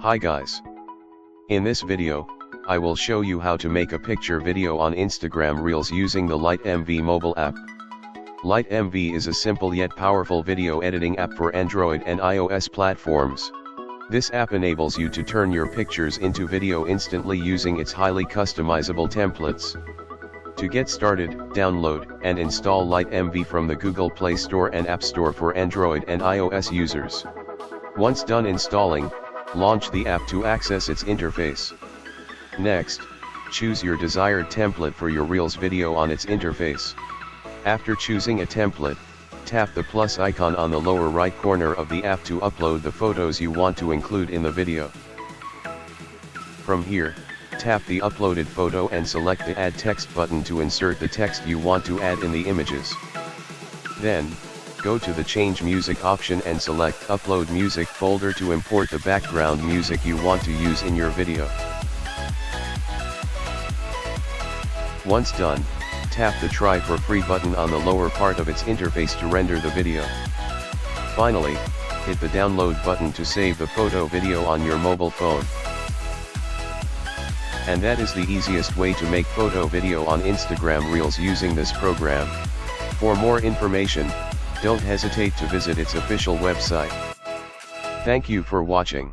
Hi guys. In this video, I will show you how to make a picture video on Instagram Reels using the LightMV mobile app. LightMV is a simple yet powerful video editing app for Android and iOS platforms. This app enables you to turn your pictures into video instantly using its highly customizable templates. To get started, download and install LightMV from the Google Play Store and App Store for Android and iOS users. Once done installing, launch the app to access its interface. Next, choose your desired template for your Reels video on its interface. After choosing a template, tap the plus icon on the lower right corner of the app to upload the photos you want to include in the video. From here, tap the uploaded photo and select the Add Text button to insert the text you want to add in the images. Then, go to the Change Music option and select Upload Music folder to import the background music you want to use in your video. Once done, tap the Try for Free button on the lower part of its interface to render the video. Finally, hit the Download button to save the photo video on your mobile phone. And that is the easiest way to make photo video on Instagram Reels using this program. For more information, don't hesitate to visit its official website. Thank you for watching.